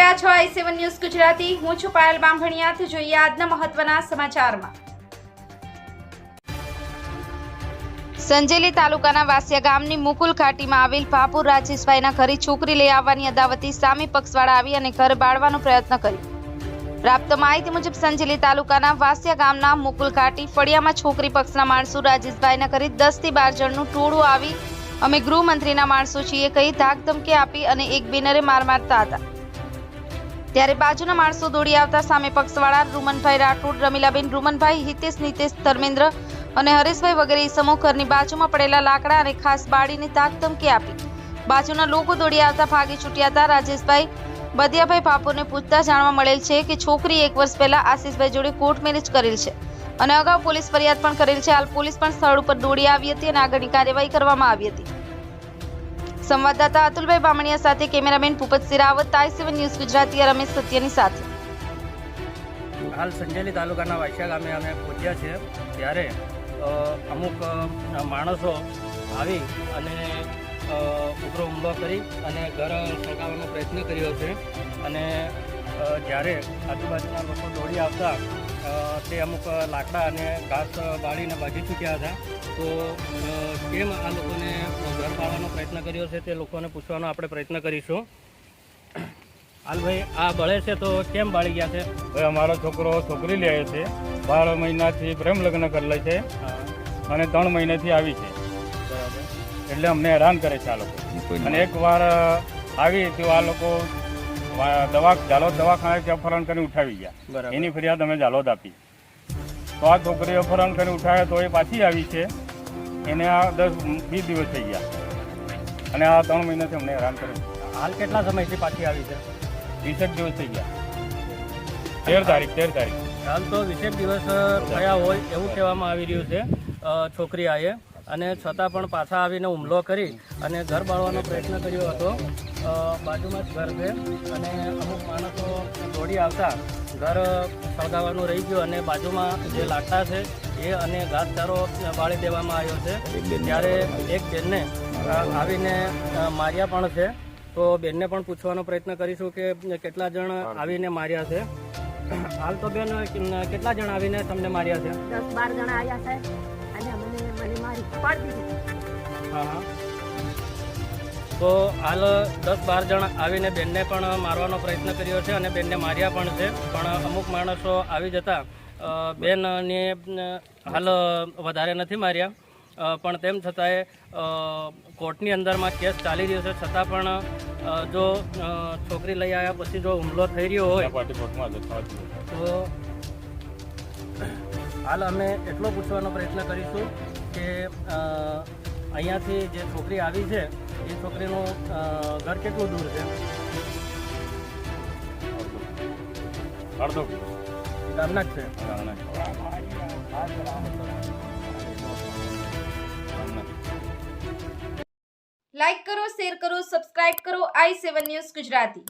રહ્યા છો i7 news Gujarati. હું છું પાયલ બામભણિયા। જોઈએ આજના મહત્વના સમાચારમાં। સંજેલી તાલુકાના વાસિયા ગામની મુકુલ ઘાટીમાં આવેલ ભાપુર રાજેશભાઈના ઘરે છોકરી લઈ આવવાની અદાવતી સામે પક્ષવાળા આવી અને ઘર બાળવાનો પ્રયત્ન કર્યો। પ્રાપ્ત માહિતી મુજબ સંજેલી તાલુકાના વાસિયા ગામના મુકુલ ઘાટી ફળિયામાં છોકરી પક્ષના માણસો રાજેશભાઈના ઘરે 10 થી 12 જણનું ટોળું આવી અમે ગૃહમંત્રીના માણસો છીએ કહી ધાકધમકી આપી અને એક બેનરે માર મારતા હતા। ત્યારે બાજુના માણસો દોડી આવતા સામે પક્ષવાળા રૂમનભાઈ રાઠોડ, રમીલાબેન, રૂમનભાઈ, હિતેશ, નિતેશ, ધર્મેન્દ્ર અને હરેશભાઈ વગેરે ઇસમો ઘરની બાજુમાં પડેલા લાકડા અને ખાસ બાળીને ધાકધમકી આપી બાજુના લોકો દોડી આવતા ભાગી છૂટ્યા હતા। રાજેશભાઈ બદિયાભાઈ ભાપુરને પૂછતા જાણવા મળેલ છે કે છોકરી 1 વર્ષ પહેલા આશીષભાઈ જોડે કોર્ટ મેરેજ કરેલ છે અને અગાઉ પોલીસ ફરિયાદ પણ કરેલ છે। હાલ પોલીસ પણ સ્થળ ઉપર દોડી આવી હતી અને આગળની કાર્યવાહી કરવામાં આવી હતી। સંવાદદાતા અતુલભાઈ બામણિયા સાથે cameraman Bhupat Rawat, i7 news Gujarati Ramesh સત્યની સાથે। હાલ સંજેલી તાલુકાના વાસિયા ગામે અમે પહોંચ્યા છીએ ત્યારે અમુક માણસો આવી અને ઉગ્ર હુમલો કરી અને ઘર સળગાવવાનો પ્રયત્ન કર્યો છે અને જ્યારે આજુબાજુના લોકો દોડી આવતા તે અમુક લાકડા અને ઘાસ બાળીને ભાગી ચૂક્યા હતા। તો કેમ આ લોકોને ઘર પાડવાનો પ્રયત્ન કર્યો છે તે લોકોને પૂછવાનો આપણે પ્રયત્ન કરીશું। હાલભાઈ, આ બળે છે તો કેમ બાળી ગયા છે? ભાઈ, અમારો છોકરો છોકરી લે છે, 12 મહિનાથી પ્રેમ લગ્ન કરેલા છે અને 3 મહિનાથી આવી છે, એટલે અમને હેરાન કરે છે આ લોકો। અને એકવાર આવી તો આ લોકો ઝાલોદ દવાખાને અપહરણ કરીને ઉઠાવી ગયા। એની ફરિયાદ અમે ઝાલોદ આપી તો આ છોકરી અપહરણ કરીને ઉઠાવે તો એ પાછી આવી છે। એને આ 10-20 દિવસ થઈ ગયા અને આ 3 મહિનાથી અમને હેરાન કરે છે। હાલ કેટલા સમયથી પાછી આવી છે? 20 દિવસ થઈ ગયા। 13 તારીખ હાલ તો 20 દિવસ થયા હોય એવું કહેવામાં આવી રહ્યું છે છોકરી આએ, અને છતાં પણ પાછા આવીને હુમલો કરી અને ઘર બાળવાનો પ્રયત્ન કર્યો હતો। બાજુમાં જ ઘર છે અને અમુક માણસો દોડી આવતા ઘર સળગાવવાનું રહી ગયું અને બાજુમાં જે લાકડા છે એ અને ઘાસચારો બાળી દેવામાં આવ્યો છે। ત્યારે એક બેનને આવીને માર્યા પણ છે। તો બેનને પણ પૂછવાનો પ્રયત્ન કરીશું કે કેટલા જણ આવીને માર્યા છે। હાલ તો બેન, કેટલા જણ આવીને તમને માર્યા છે? 10-12 જણા આવ્યા છે અને મને મારી પાડી દીધી। હા, તો હાલ 10-12 જણ આવીને બેનને પણ મારવાનો પ્રયત્ન કર્યો છે અને બેનને માર્યા પણ છે, પણ અમુક માણસો આવી જતા બેનને હાલ વધારે નથી માર્યા, પણ તેમ છતાંય કોર્ટની અંદરમાં કેસ ચાલી રહ્યો છે, છતાં પણ જો છોકરી લઈ આવ્યા પછી જો હુમલો થઈ રહ્યો હોય તો હાલ અમે એટલો પૂછવાનો પ્રયત્ન કરીશું કે અહીંયાથી જે છોકરી આવી છે એ છોકરીનું ઘર કેટલું દૂર છે? અડધો ગામના જ છે। લાઈક કરો, શેર કરો, સબસ્ક્રાઇબ કરો i7 ન્યૂઝ ગુજરાતી।